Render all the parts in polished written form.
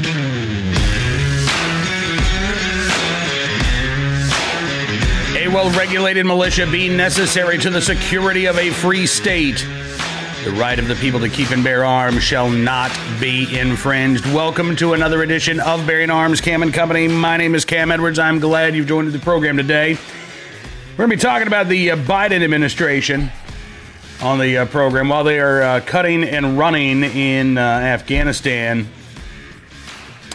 A well-regulated militia being necessary to the security of a free state. The right of the people to keep and bear arms shall not be infringed. Welcome to another edition of Bearing Arms, Cam & Company. My name is Cam Edwards. I'm glad you've joined the program today. We're going to be talking about the Biden administration on the program. While they are cutting and running in Afghanistan,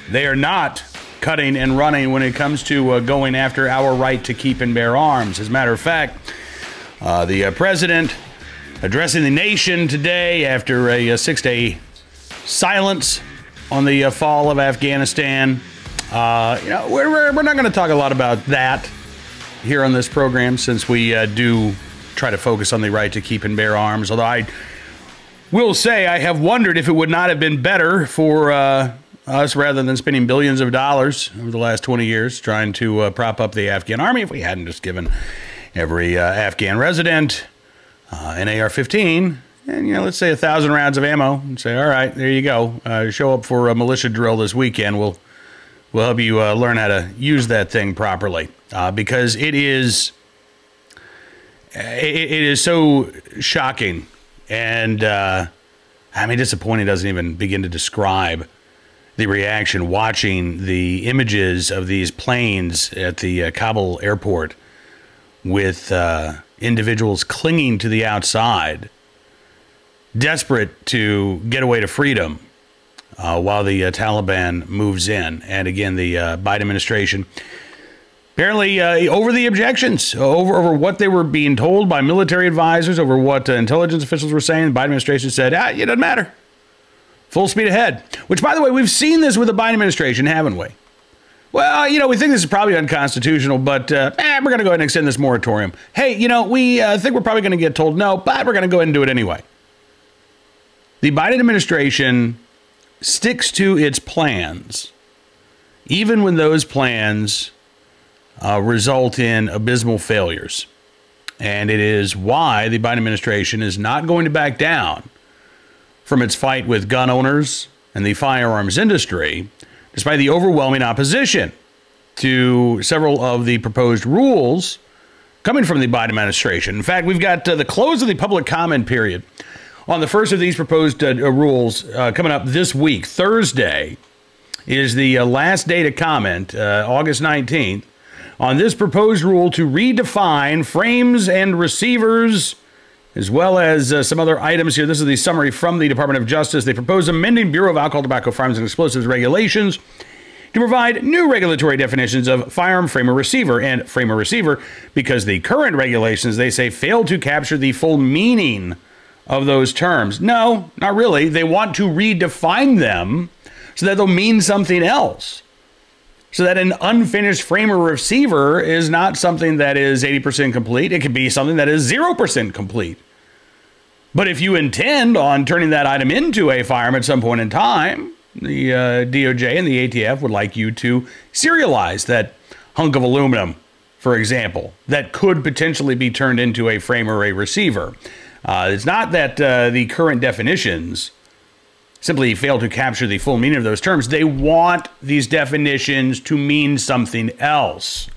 they are not cutting and running when it comes to going after our right to keep and bear arms. As a matter of fact, the president addressing the nation today after a 6-day silence on the fall of Afghanistan. We're not going to talk a lot about that here on this program, since we do try to focus on the right to keep and bear arms. Although I will say I have wondered if it would not have been better for us, rather than spending billions of dollars over the last 20 years trying to prop up the Afghan army, if we hadn't just given every Afghan resident an AR-15 and, let's say 1,000 rounds of ammo, and say, all right, there you go. Show up for a militia drill this weekend. We'll help you learn how to use that thing properly, because it is so shocking and disappointing. Doesn't even begin to describe the reaction watching the images of these planes at the Kabul airport with individuals clinging to the outside, desperate to get away to freedom, while the Taliban moves in. And again, the Biden administration apparently over the objections, over what they were being told by military advisors, over what intelligence officials were saying. The Biden administration said, it doesn't matter. Full speed ahead. Which, by the way, we've seen this with the Biden administration, haven't we? Well, we think this is probably unconstitutional, but we're going to go ahead and extend this moratorium. Hey, we think we're probably going to get told no, but we're going to go ahead and do it anyway. The Biden administration sticks to its plans, even when those plans result in abysmal failures. And it is why the Biden administration is not going to back down from its fight with gun owners and the firearms industry, despite the overwhelming opposition to several of the proposed rules coming from the Biden administration. In fact, we've got the close of the public comment period on the first of these proposed rules coming up this week. Thursday is the last day to comment, August 19th, on this proposed rule to redefine frames and receivers, as well as some other items here. This is the summary from the Department of Justice. They propose amending Bureau of Alcohol, Tobacco, Firearms, and Explosives regulations to provide new regulatory definitions of firearm, frame, or receiver, and frame or receiver, because the current regulations, they say, fail to capture the full meaning of those terms. No, not really. They want to redefine them so that they'll mean something else. So that an unfinished frame or receiver is not something that is 80% complete. It could be something that is 0% complete. But if you intend on turning that item into a firearm at some point in time, the DOJ and the ATF would like you to serialize that hunk of aluminum, for example, that could potentially be turned into a frame or a receiver. It's not that the current definitions simply fail to capture the full meaning of those terms. They want these definitions to mean something else.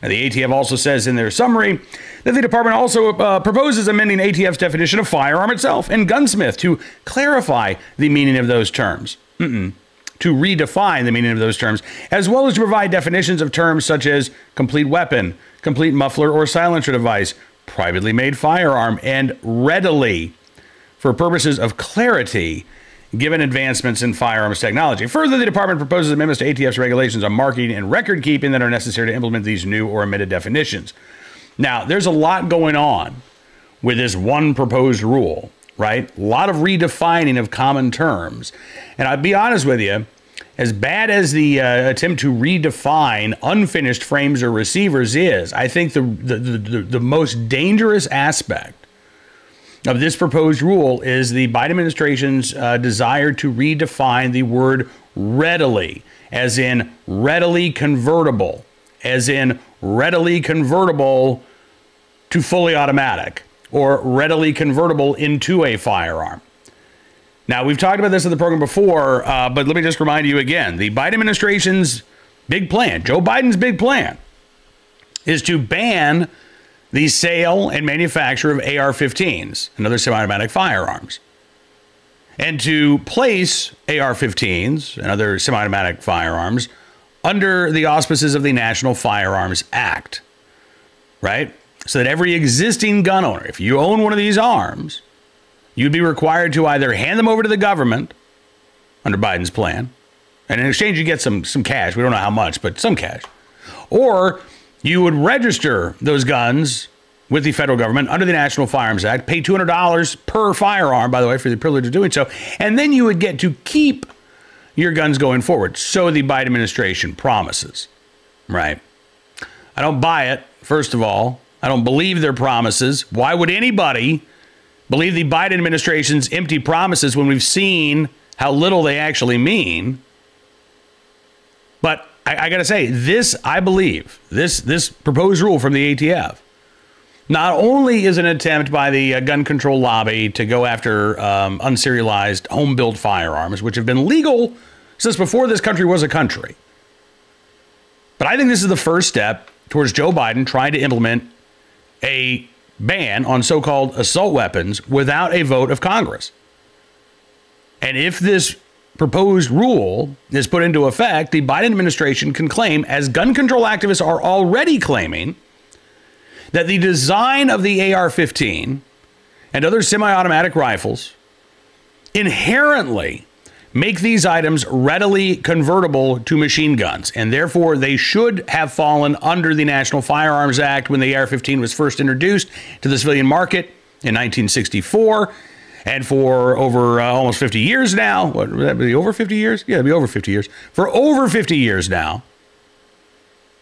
Now, the ATF also says in their summary that the department also proposes amending ATF's definition of firearm itself and gunsmith to clarify the meaning of those terms. To redefine the meaning of those terms, as well as to provide definitions of terms such as complete weapon, complete muffler or silencer device, privately made firearm, and readily, for purposes of clarity, given advancements in firearms technology. Further, the department proposes amendments to ATF's regulations on marking and record keeping that are necessary to implement these new or amended definitions. Now, there's a lot going on with this one proposed rule, right? A lot of redefining of common terms. And I'll be honest with you, as bad as the attempt to redefine unfinished frames or receivers is, I think the most dangerous aspect of this proposed rule is the Biden administration's desire to redefine the word readily, as in readily convertible, to fully automatic, or readily convertible into a firearm. Now, we've talked about this in the program before, but let me just remind you again. The Biden administration's big plan, Joe Biden's big plan, is to ban the sale and manufacture of AR-15s and other semi-automatic firearms, and to place AR-15s and other semi-automatic firearms under the auspices of the National Firearms Act, right? So that every existing gun owner, if you own one of these arms, you'd be required to either hand them over to the government under Biden's plan, and in exchange you get some cash. We don't know how much, but some cash. Or you would register those guns with the federal government under the National Firearms Act, pay $200 per firearm, by the way, for the privilege of doing so, and then you would get to keep your guns going forward. So the Biden administration promises, right? I don't buy it, first of all. I don't believe their promises. Why would anybody believe the Biden administration's empty promises when we've seen how little they actually mean? But I got to say, I believe, this proposed rule from the ATF not only is an attempt by the gun control lobby to go after unserialized home-built firearms, which have been legal since before this country was a country, but I think this is the first step towards Joe Biden trying to implement a ban on so-called assault weapons without a vote of Congress. And if this proposed rule is put into effect, the Biden administration can claim, as gun control activists are already claiming, that the design of the AR-15 and other semi-automatic rifles inherently make these items readily convertible to machine guns, and therefore they should have fallen under the National Firearms Act when the AR-15 was first introduced to the civilian market in 1964. And for over almost 50 years now, what would that be, over 50 years? Yeah, it'd be over 50 years. For over 50 years now,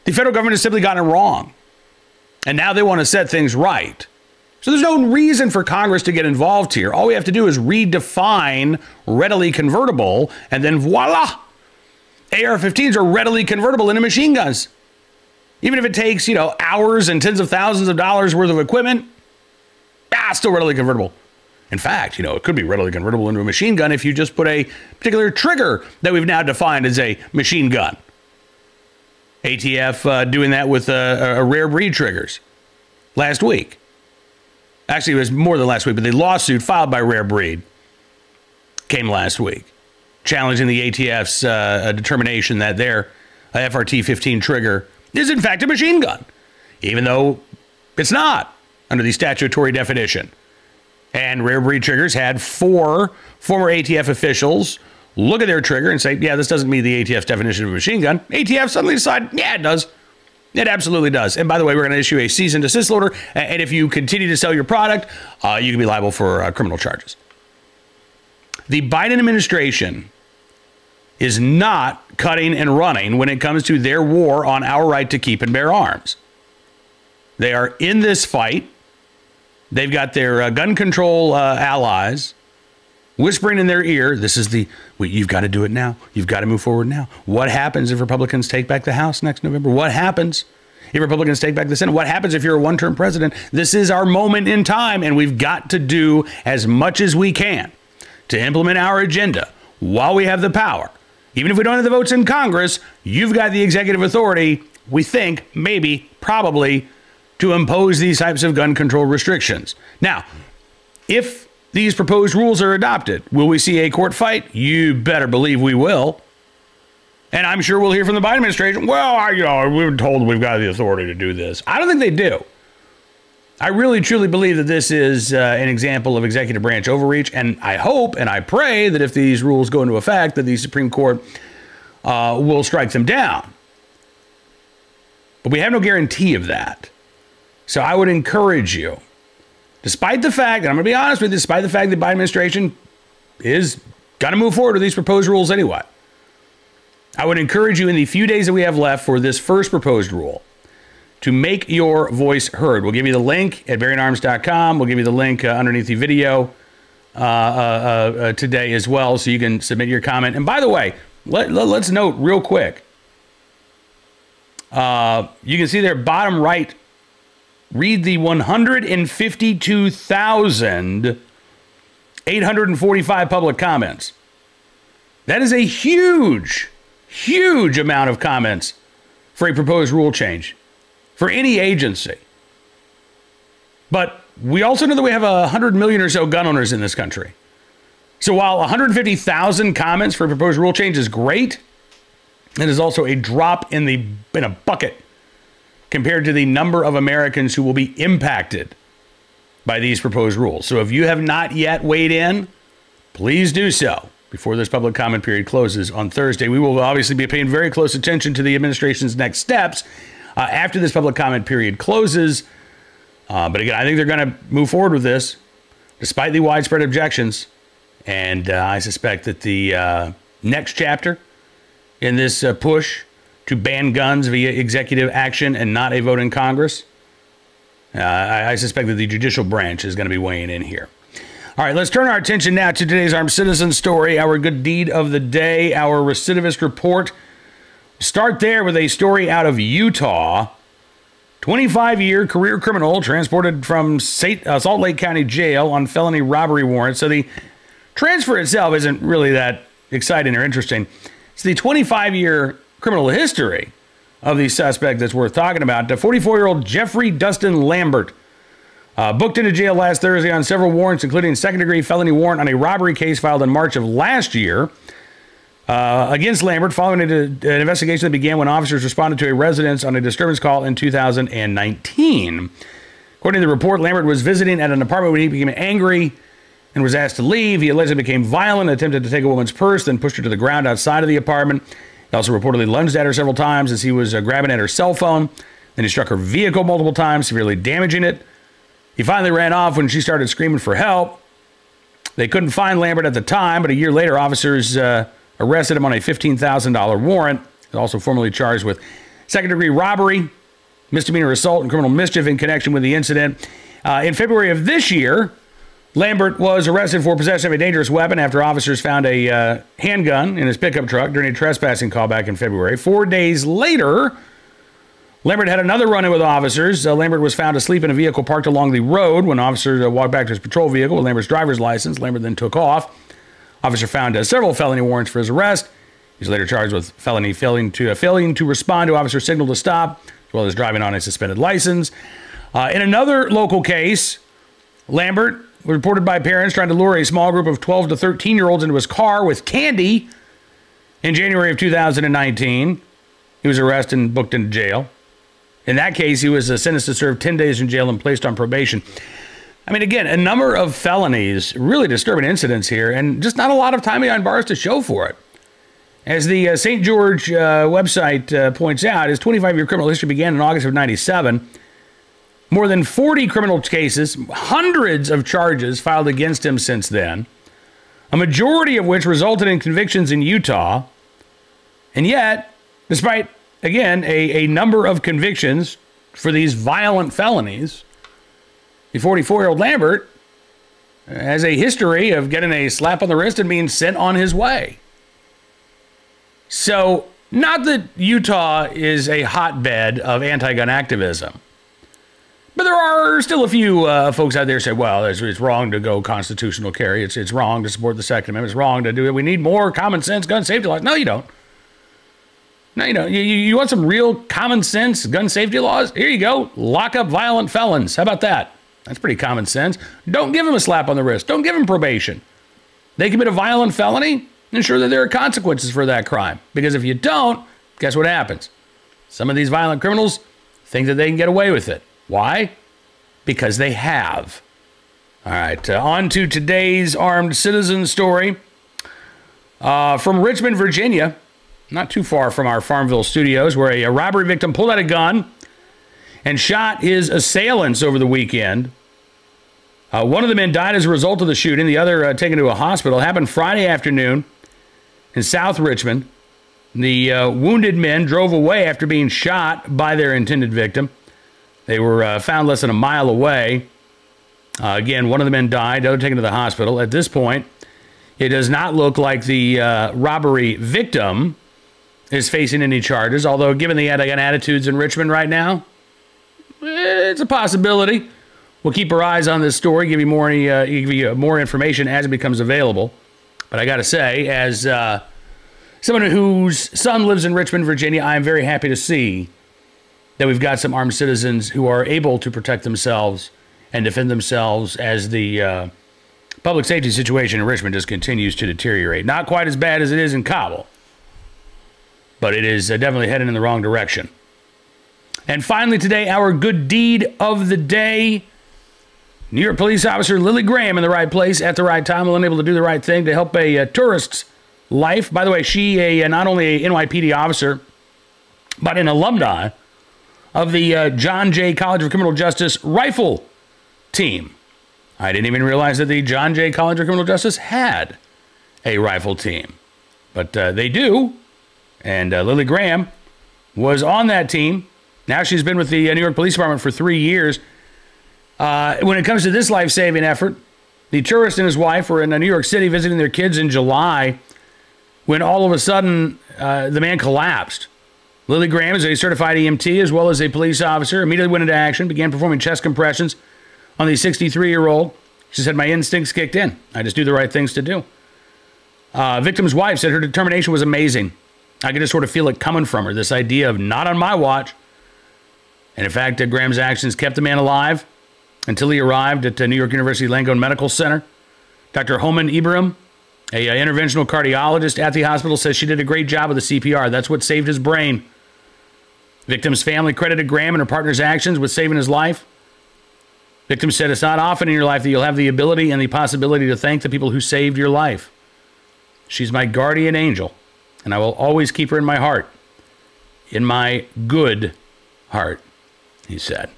the federal government has simply gotten it wrong. And now they want to set things right. So there's no reason for Congress to get involved here. All we have to do is redefine readily convertible, and then voila, AR-15s are readily convertible into machine guns. Even if it takes, hours and tens of thousands of dollars worth of equipment, still readily convertible. In fact, it could be readily convertible into a machine gun if you just put a particular trigger that we've now defined as a machine gun. ATF doing that with a rare breed triggers last week. Actually, it was more than last week, but the lawsuit filed by Rare Breed came last week, challenging the ATF's determination that their FRT-15 trigger is in fact a machine gun, even though it's not under the statutory definition. And Rare Breed Triggers had 4 former ATF officials look at their trigger and say, yeah, this doesn't meet the ATF's definition of a machine gun. ATF suddenly decided, yeah, it does. It absolutely does. And by the way, we're going to issue a cease and desist order. And if you continue to sell your product, you can be liable for criminal charges. The Biden administration is not cutting and running when it comes to their war on our right to keep and bear arms. They are in this fight. They've got their gun control allies whispering in their ear, you've got to do it now. You've got to move forward now. What happens if Republicans take back the House next November? What happens if Republicans take back the Senate? What happens if you're a one-term president? This is our moment in time, and we've got to do as much as we can to implement our agenda while we have the power. Even if we don't have the votes in Congress, you've got the executive authority, we think, maybe, probably, to impose these types of gun control restrictions. Now, if these proposed rules are adopted, will we see a court fight? You better believe we will. And I'm sure we'll hear from the Biden administration, well, we were told we've got the authority to do this. I don't think they do. I really, truly believe that this is an example of executive branch overreach. And I hope and I pray that if these rules go into effect, that the Supreme Court will strike them down. But we have no guarantee of that. So I would encourage you, despite the fact, and I'm going to be honest with you, despite the fact that the Biden administration is going to move forward with these proposed rules anyway, I would encourage you in the few days that we have left for this first proposed rule to make your voice heard. We'll give you the link at bearingarms.com. We'll give you the link underneath the video today as well, so you can submit your comment. And by the way, let's note real quick. You can see there, bottom right, read the 152,000 845 public comments. That is a huge, huge amount of comments for a proposed rule change for any agency. But we also know that we have 100 million or so gun owners in this country. So while 150,000 comments for a proposed rule change is great, it is also a drop in a bucket compared to the number of Americans who will be impacted by these proposed rules. So if you have not yet weighed in, please do so before this public comment period closes on Thursday. We will obviously be paying very close attention to the administration's next steps after this public comment period closes. But again, I think they're going to move forward with this despite the widespread objections. And I suspect that the next chapter in this push to ban guns via executive action and not a vote in Congress, I suspect that the judicial branch is going to be weighing in here. All right, let's turn our attention now to today's Armed Citizen story, our good deed of the day, our recidivist report. Start there with a story out of Utah. 25-year career criminal transported from Salt Lake County Jail on felony robbery warrant. So the transfer itself isn't really that exciting or interesting. It's the 25-year criminal history of the suspect that's worth talking about. The 44-year-old Jeffrey Dustin Lambert booked into jail last Thursday on several warrants, including a second-degree felony warrant on a robbery case filed in March of last year against Lambert following an investigation that began when officers responded to a residence on a disturbance call in 2019. According to the report, Lambert was visiting at an apartment when he became angry and was asked to leave. He allegedly became violent, attempted to take a woman's purse, then pushed her to the ground outside of the apartment. He also reportedly lunged at her several times as he was grabbing at her cell phone. Then he struck her vehicle multiple times, severely damaging it. He finally ran off when she started screaming for help. They couldn't find Lambert at the time, but a year later, officers arrested him on a $15,000 warrant. He's also formally charged with second-degree robbery, misdemeanor assault, and criminal mischief in connection with the incident. In February of this year, Lambert was arrested for possession of a dangerous weapon after officers found a handgun in his pickup truck during a trespassing call back in February. 4 days later, Lambert had another run-in with officers. Lambert was found asleep in a vehicle parked along the road when officers walked back to his patrol vehicle with Lambert's driver's license. Lambert then took off. Officer found several felony warrants for his arrest. He's later charged with felony failing to respond to officer signal to stop, as well as driving on a suspended license. In another local case, Lambert was reported by parents trying to lure a small group of 12 to 13-year-olds into his car with candy in January of 2019. He was arrested and booked into jail. In that case, he was sentenced to serve 10 days in jail and placed on probation. I mean, again, a number of felonies, really disturbing incidents here, and just not a lot of time behind bars to show for it. As the St. George website points out, his 25-year criminal history began in August of 97. More than 40 criminal cases, hundreds of charges filed against him since then, a majority of which resulted in convictions in Utah. And yet, despite, again, a number of convictions for these violent felonies, the 44-year-old Lambert has a history of getting a slap on the wrist and being sent on his way. So, not that Utah is a hotbed of anti-gun activism, but there are still a few folks out there who say, well, it's wrong to go constitutional carry. It's wrong to support the Second Amendment. It's wrong to do it. We need more common sense gun safety laws. No, you don't. No, you don't. You want some real common sense gun safety laws? Here you go. Lock up violent felons. How about that? That's pretty common sense. Don't give them a slap on the wrist. Don't give them probation. They commit a violent felony, ensure that there are consequences for that crime. Because if you don't, guess what happens? Some of these violent criminals think that they can get away with it. Why? Because they have. All right, on to today's Armed Citizen story. From Richmond, Virginia, not too far from our Farmville studios, where a robbery victim pulled out a gun and shot his assailants over the weekend. One of the men died as a result of the shooting. The other taken to a hospital. It happened Friday afternoon in South Richmond. The wounded men drove away after being shot by their intended victim. They were found less than a mile away. Again, one of the men died, the other taken to the hospital. At this point, it does not look like the robbery victim is facing any charges, although given the attitudes in Richmond right now, it's a possibility. We'll keep our eyes on this story, give you more information as it becomes available. But I got to say, as someone whose son lives in Richmond, Virginia, I am very happy to see that we've got some armed citizens who are able to protect themselves and defend themselves as the public safety situation in Richmond just continues to deteriorate. Not quite as bad as it is in Kabul, but it is definitely heading in the wrong direction. And finally today, our good deed of the day. New York police officer Lily Graham in the right place at the right time, willing and able to do the right thing to help a tourist's life. By the way, she not only a NYPD officer, but an alumni of the John Jay College of Criminal Justice rifle team. I didn't even realize that the John Jay College of Criminal Justice had a rifle team, but they do. And Lily Graham was on that team. Now she's been with the New York Police Department for 3 years. When it comes to this life-saving effort, the tourist and his wife were in New York City visiting their kids in July when all of a sudden the man collapsed. Lily Graham is a certified EMT as well as a police officer. Immediately went into action, began performing chest compressions on the 63-year-old. She said, my instincts kicked in. I just do the right things to do. Victim's wife said her determination was amazing. I could just sort of feel it coming from her, this idea of not on my watch. And in fact, Graham's actions kept the man alive until he arrived at New York University Langone Medical Center. Dr. Homan Ibrahim, an interventional cardiologist at the hospital, says she did a great job with the CPR. That's what saved his brain. Victim's family credited Graham and her partner's actions with saving his life. Victim said, it's not often in your life that you'll have the ability and the possibility to thank the people who saved your life. She's my guardian angel, and I will always keep her in my heart, in my good heart, he said.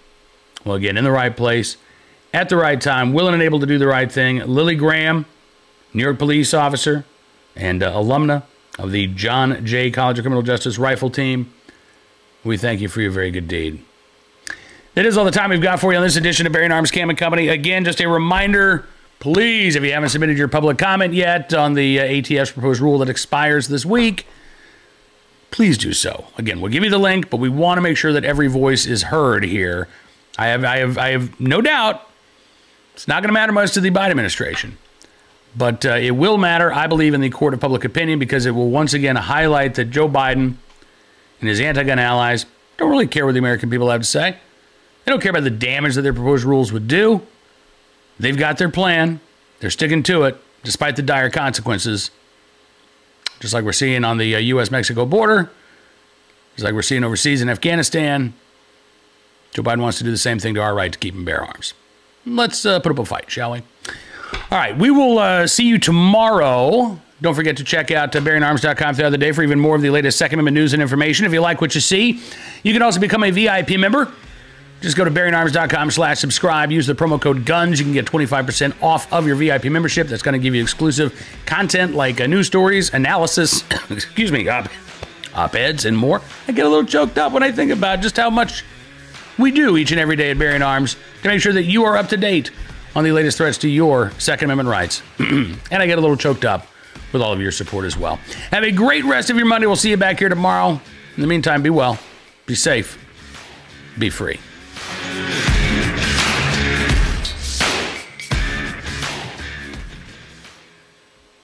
Well, again, in the right place, at the right time, willing and able to do the right thing. Lily Graham, New York police officer and alumna of the John Jay College of Criminal Justice rifle team. We thank you for your very good deed. That is all the time we've got for you on this edition of Bearing Arms Cam & Company. Again, just a reminder, please, if you haven't submitted your public comment yet on the ATF's proposed rule that expires this week, please do so. Again, we'll give you the link, but we want to make sure that every voice is heard here. I have no doubt it's not going to matter much to the Biden administration, but it will matter, I believe, in the court of public opinion, because it will once again highlight that Joe Biden and his anti-gun allies don't really care what the American people have to say. They don't care about the damage that their proposed rules would do. They've got their plan. They're sticking to it, despite the dire consequences. Just like we're seeing on the U.S.-Mexico border, just like we're seeing overseas in Afghanistan. Joe Biden wants to do the same thing to our right to keep and bear arms. Let's put up a fight, shall we? All right, we will see you tomorrow. Don't forget to check out bearingarms.com the other day for even more of the latest Second Amendment news and information. If you like what you see, you can also become a VIP member. Just go to bearingarms.com/subscribe. Use the promo code GUNS. You can get 25% off of your VIP membership. That's going to give you exclusive content like news stories, analysis, excuse me, op-eds, and more. I get a little choked up when I think about just how much we do each and every day at Bearing Arms to make sure that you are up to date on the latest threats to your Second Amendment rights. And I get a little choked up with all of your support as well. Have a great rest of your Monday. We'll see you back here tomorrow. In the meantime, be well, be safe, be free.